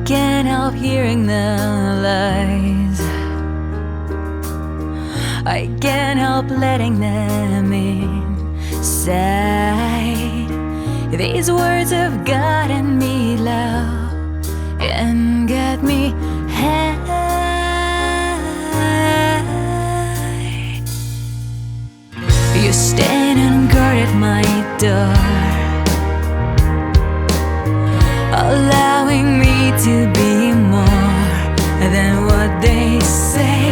can't help hearing the lies. I can't help letting them inside. These words have gotten me low and got me high. You stand and guard at my door, allowing me to be more than what they say.